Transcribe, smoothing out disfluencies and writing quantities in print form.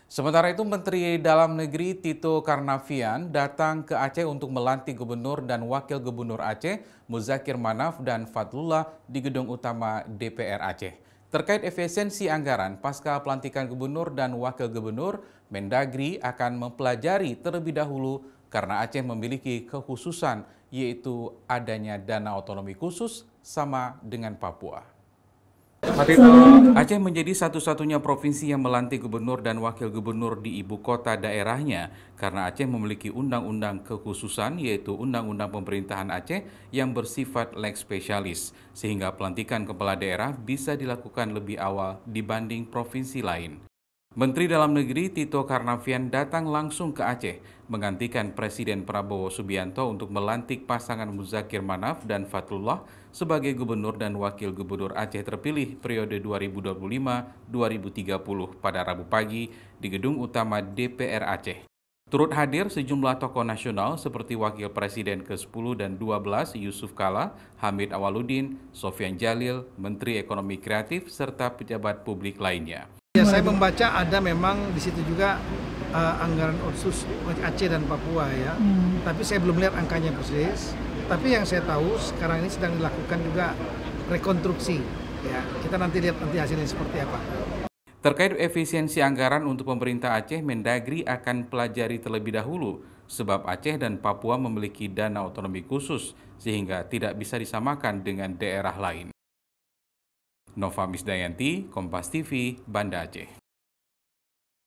Sementara itu, Menteri Dalam Negeri Tito Karnavian datang ke Aceh untuk melantik Gubernur dan Wakil Gubernur Aceh, Muzakir Manaf dan Fadlullah di Gedung Utama DPR Aceh. Terkait efisiensi anggaran pasca pelantikan Gubernur dan Wakil Gubernur, Mendagri akan mempelajari terlebih dahulu karena Aceh memiliki kekhususan, yaitu adanya dana otonomi khusus sama dengan Papua. Aceh menjadi satu-satunya provinsi yang melantik gubernur dan wakil gubernur di ibu kota daerahnya karena Aceh memiliki undang-undang kekhususan yaitu Undang-Undang Pemerintahan Aceh yang bersifat lex specialis sehingga pelantikan kepala daerah bisa dilakukan lebih awal dibanding provinsi lain. Menteri Dalam Negeri Tito Karnavian datang langsung ke Aceh menggantikan Presiden Prabowo Subianto untuk melantik pasangan Muzakir Manaf dan Fadlullah sebagai Gubernur dan Wakil Gubernur Aceh terpilih periode 2025-2030 pada Rabu pagi di Gedung Utama DPR Aceh. Turut hadir sejumlah tokoh nasional seperti Wakil Presiden ke-10 dan 12 Yusuf Kala, Hamid Awaludin, Sofyan Jalil, Menteri Ekonomi Kreatif, serta pejabat publik lainnya. Ya, saya membaca ada memang di situ juga anggaran khusus Aceh dan Papua ya. Tapi saya belum lihat angkanya persis. Tapi yang saya tahu sekarang ini sedang dilakukan juga rekonstruksi. Ya, kita nanti lihat nanti hasilnya seperti apa. Terkait efisiensi anggaran untuk pemerintah Aceh, Mendagri akan pelajari terlebih dahulu sebab Aceh dan Papua memiliki dana otonomi khusus sehingga tidak bisa disamakan dengan daerah lain. Nova Misdayanti, Kompas TV, Banda Aceh.